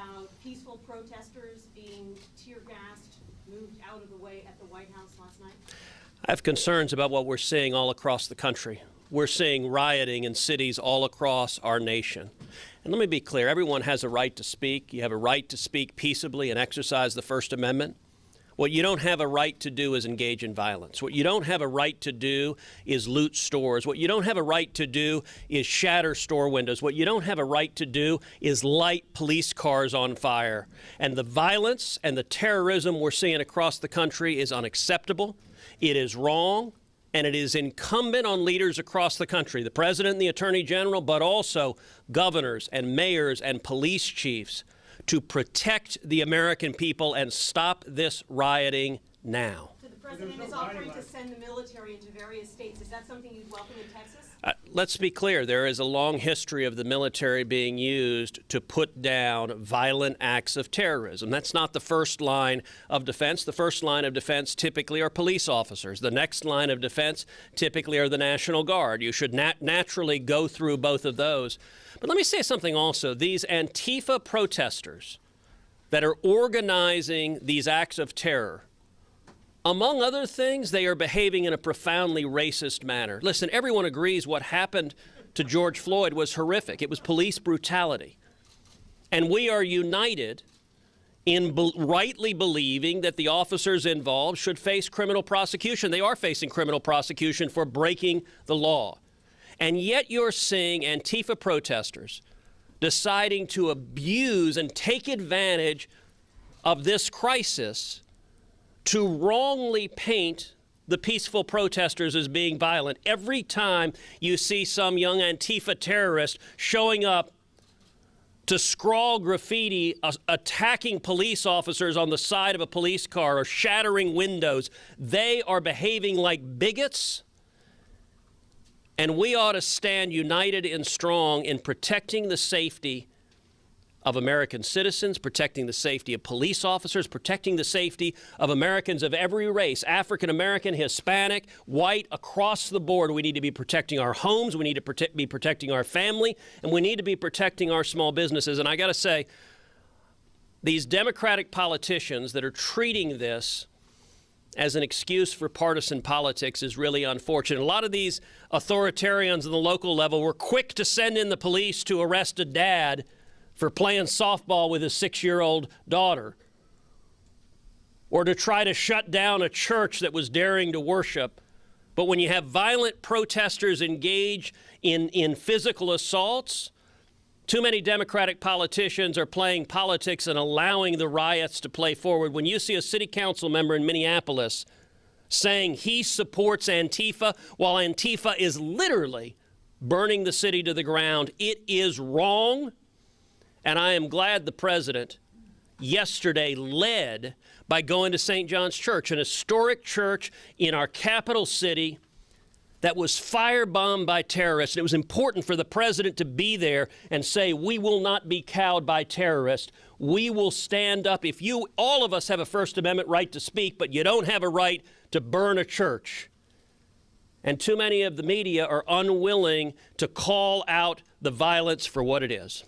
about peaceful protesters being tear-gassed, moved out of the way at the White House last night? I have concerns about what we're seeing all across the country. We're seeing rioting in cities all across our nation. And let me be clear, everyone has a right to speak. You have a right to speak peaceably and exercise the First Amendment. What you don't have a right to do is engage in violence. What you don't have a right to do is loot stores. What you don't have a right to do is shatter store windows. What you don't have a right to do is light police cars on fire. And the violence and the terrorism we're seeing across the country is unacceptable. It is wrong. And it is incumbent on leaders across the country, the president and the attorney general, but also governors and mayors and police chiefs, to protect the American people and stop this rioting now. So the president is offering to send the military into various states. Is that something you'd welcome in Texas? Let's be clear. There is a long history of the military being used to put down violent acts of terrorism. That's not the first line of defense. The first line of defense typically are police officers. The next line of defense typically are the National Guard. You should naturally go through both of those. But let me say something also. These Antifa protesters that are organizing these acts of terror, among other things, they are behaving in a profoundly racist manner. Listen, everyone agrees what happened to George Floyd was horrific. It was police brutality. And we are united in rightly believing that the officers involved should face criminal prosecution. They are facing criminal prosecution for breaking the law. And yet you're seeing Antifa protesters deciding to abuse and take advantage of this crisis to wrongly paint the peaceful protesters as being violent. Every time you see some young Antifa terrorist showing up to scrawl graffiti, attacking police officers on the side of a police car or shattering windows, they are behaving like bigots. And we ought to stand united and strong in protecting the safety of American citizens, protecting the safety of police officers, protecting the safety of Americans of every race, African American, Hispanic, white, across the board. We need to be protecting our homes, we need to be protecting our family, and we need to be protecting our small businesses. And I got to say, these Democratic politicians that are treating this as an excuse for partisan politics is really unfortunate. A lot of these authoritarians on the local level were quick to send in the police to arrest a dad for playing softball with his 6-year-old daughter, or to try to shut down a church that was daring to worship. But when you have violent protesters engage in physical assaults, too many Democratic politicians are playing politics and allowing the riots to play forward. When you see a city council member in Minneapolis saying he supports Antifa while Antifa is literally burning the city to the ground, it is wrong. And I am glad the president yesterday led by going to St. John's Church, an historic church in our capital city that was firebombed by terrorists. And it was important for the president to be there and say, we will not be cowed by terrorists. We will stand up. If you, all of us have a First Amendment right to speak, but you don't have a right to burn a church. And too many of the media are unwilling to call out the violence for what it is.